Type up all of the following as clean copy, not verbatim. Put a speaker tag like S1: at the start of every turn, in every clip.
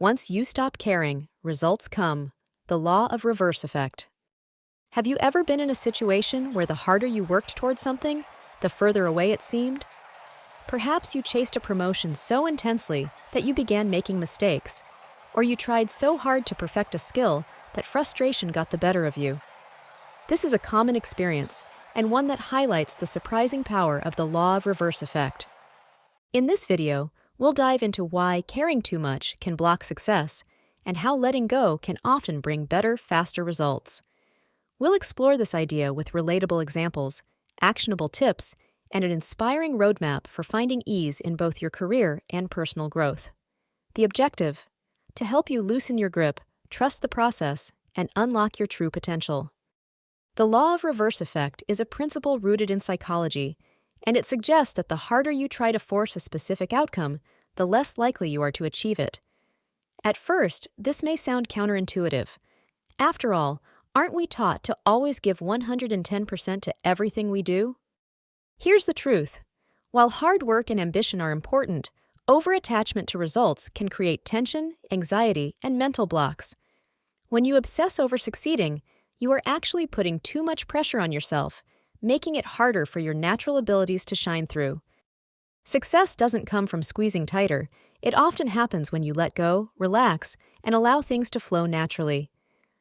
S1: Once you stop caring, results come. The law of reverse effect. Have you ever been in a situation where the harder you worked towards something, the further away it seemed? Perhaps you chased a promotion so intensely that you began making mistakes, or you tried so hard to perfect a skill that frustration got the better of you. This is a common experience, and one that highlights the surprising power of the law of reverse effect. In this video, we'll dive into why caring too much can block success, and how letting go can often bring better, faster results. We'll explore this idea with relatable examples, actionable tips, and an inspiring roadmap for finding ease in both your career and personal growth. The objective: to help you loosen your grip, trust the process, and unlock your true potential. The law of reverse effect is a principle rooted in psychology, and it suggests that the harder you try to force a specific outcome, the less likely you are to achieve it. At first, this may sound counterintuitive. After all, aren't we taught to always give 110% to everything we do? Here's the truth. While hard work and ambition are important, over-attachment to results can create tension, anxiety, and mental blocks. When you obsess over succeeding, you are actually putting too much pressure on yourself, making it harder for your natural abilities to shine through. Success doesn't come from squeezing tighter. It often happens when you let go, relax, and allow things to flow naturally.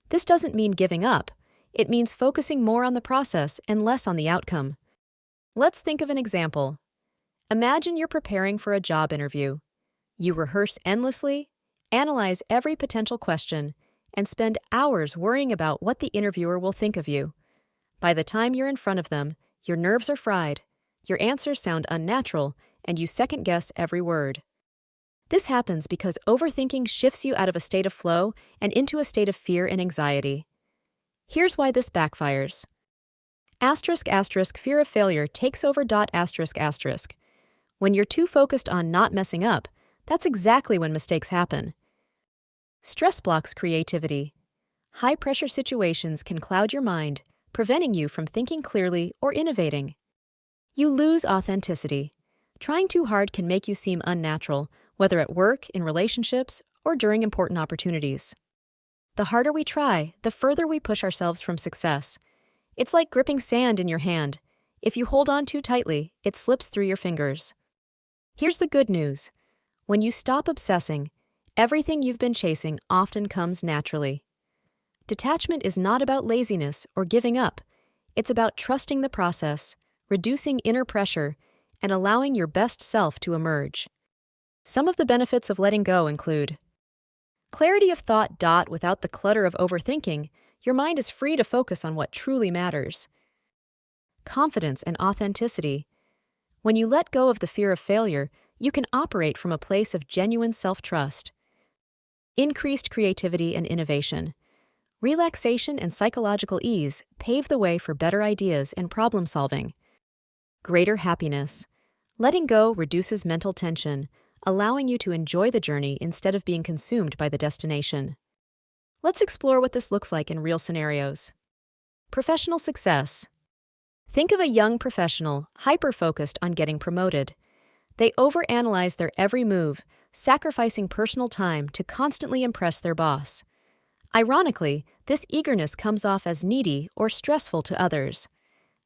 S1: This doesn't mean giving up. It means focusing more on the process and less on the outcome. Let's think of an example. Imagine you're preparing for a job interview. You rehearse endlessly, analyze every potential question, and spend hours worrying about what the interviewer will think of you. By the time you're in front of them, your nerves are fried, your answers sound unnatural, and you second-guess every word. This happens because overthinking shifts you out of a state of flow and into a state of fear and anxiety. Here's why this backfires. Fear of failure takes over. When you're too focused on not messing up, that's exactly when mistakes happen. Stress blocks creativity. High-pressure situations can cloud your mind, preventing you from thinking clearly or innovating. You lose authenticity. Trying too hard can make you seem unnatural, whether at work, in relationships, or during important opportunities. The harder we try, the further we push ourselves from success. It's like gripping sand in your hand. If you hold on too tightly, it slips through your fingers. Here's the good news. When you stop obsessing, everything you've been chasing often comes naturally. Detachment is not about laziness or giving up. It's about trusting the process, reducing inner pressure, and allowing your best self to emerge. Some of the benefits of letting go include clarity of thought. Without the clutter of overthinking, your mind is free to focus on what truly matters. Confidence and authenticity. When you let go of the fear of failure, you can operate from a place of genuine self-trust. Increased creativity and innovation. Relaxation and psychological ease pave the way for better ideas and problem-solving. Greater happiness. Letting go reduces mental tension, allowing you to enjoy the journey instead of being consumed by the destination. Let's explore what this looks like in real scenarios. Professional success. Think of a young professional hyper-focused on getting promoted. They overanalyze their every move, sacrificing personal time to constantly impress their boss. Ironically, this eagerness comes off as needy or stressful to others.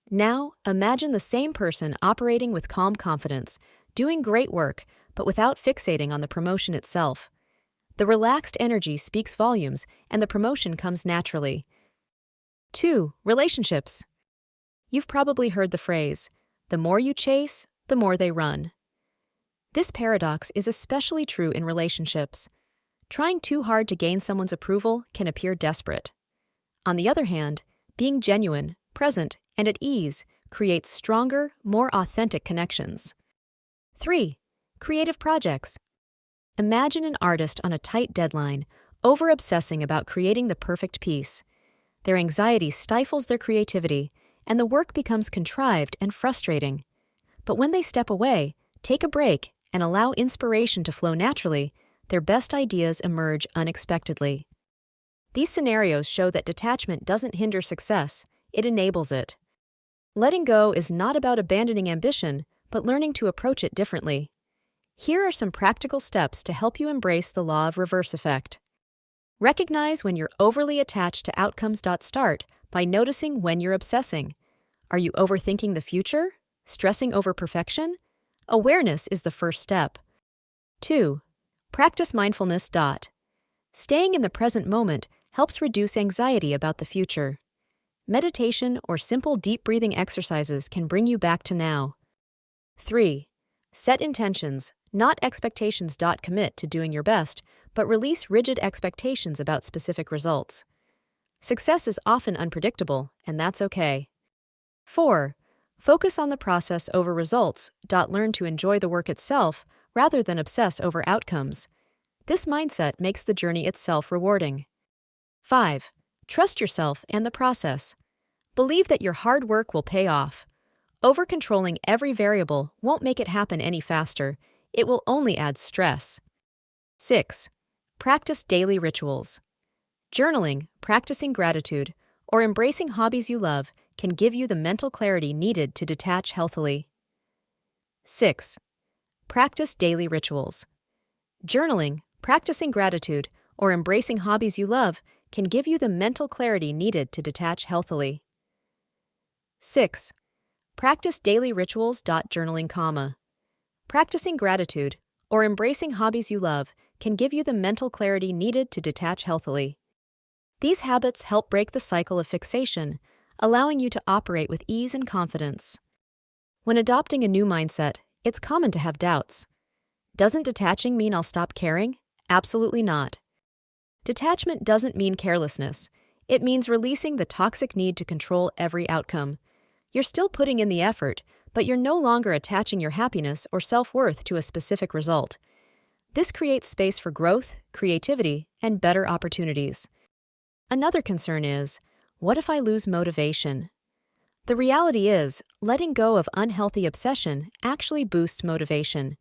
S1: Now, imagine the same person operating with calm confidence, doing great work, but without fixating on the promotion itself. The relaxed energy speaks volumes, and the promotion comes naturally. 2. Relationships. You've probably heard the phrase, the more you chase, the more they run. This paradox is especially true in relationships. Trying too hard to gain someone's approval can appear desperate. On the other hand, being genuine, present, and at ease creates stronger, more authentic connections. 3. Creative projects. Imagine an artist on a tight deadline, over-obsessing about creating the perfect piece. Their anxiety stifles their creativity, and the work becomes contrived and frustrating. But when they step away, take a break, and allow inspiration to flow naturally, their best ideas emerge unexpectedly. These scenarios show that detachment doesn't hinder success, it enables it. Letting go is not about abandoning ambition, but learning to approach it differently. Here are some practical steps to help you embrace the law of reverse effect. Recognize when you're overly attached to outcomes. Start by noticing when you're obsessing. Are you overthinking the future? Stressing over perfection? Awareness is the first step. 2. Practice mindfulness. Staying in the present moment helps reduce anxiety about the future. Meditation or simple deep breathing exercises can bring you back to now. 3. Set intentions, not expectations. Commit to doing your best, but release rigid expectations about specific results. Success is often unpredictable, and that's okay. 4. Focus on the process over results. Learn to enjoy the work itself rather than obsess over outcomes. This mindset makes the journey itself rewarding. 5. Trust yourself and the process. Believe that your hard work will pay off. Over-controlling every variable won't make it happen any faster. It will only add stress. 6. Practice daily rituals. Journaling, practicing gratitude, or embracing hobbies you love can give you the mental clarity needed to detach healthily. 6. Practice daily rituals. Journaling, practicing gratitude, or embracing hobbies you love can give you the mental clarity needed to detach healthily. 6. Practice daily rituals. Journaling, practicing gratitude, or embracing hobbies you love can give you the mental clarity needed to detach healthily. These habits help break the cycle of fixation, allowing you to operate with ease and confidence. When adopting a new mindset, it's common to have doubts. Doesn't detaching mean I'll stop caring? Absolutely not. Detachment doesn't mean carelessness. It means releasing the toxic need to control every outcome. You're still putting in the effort, but you're no longer attaching your happiness or self-worth to a specific result. This creates space for growth, creativity, and better opportunities. Another concern is, what if I lose motivation? The reality is, letting go of unhealthy obsession actually boosts motivation.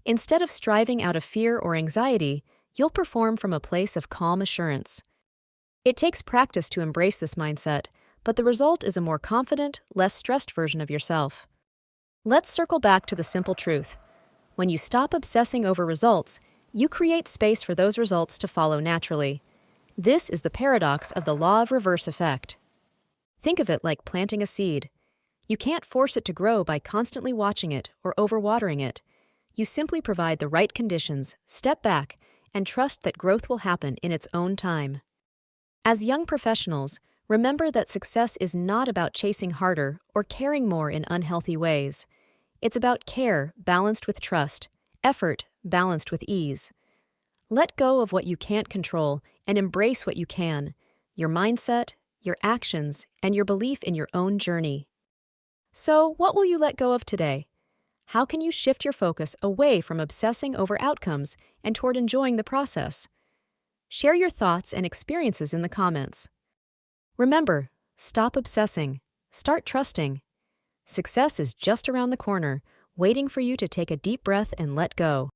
S1: Instead of striving out of fear or anxiety, you'll perform from a place of calm assurance. It takes practice to embrace this mindset, but the result is a more confident, less stressed version of yourself. Let's circle back to the simple truth. When you stop obsessing over results, you create space for those results to follow naturally. This is the paradox of the law of reverse effect. Think of it like planting a seed. You can't force it to grow by constantly watching it or overwatering it. You simply provide the right conditions, step back, and trust that growth will happen in its own time. As young professionals, remember that success is not about chasing harder or caring more in unhealthy ways. It's about care balanced with trust, effort balanced with ease. Let go of what you can't control and embrace what you can, your mindset, your actions, and your belief in your own journey. So, what will you let go of today? How can you shift your focus away from obsessing over outcomes and toward enjoying the process? Share your thoughts and experiences in the comments. Remember, stop obsessing, start trusting. Success is just around the corner, waiting for you to take a deep breath and let go.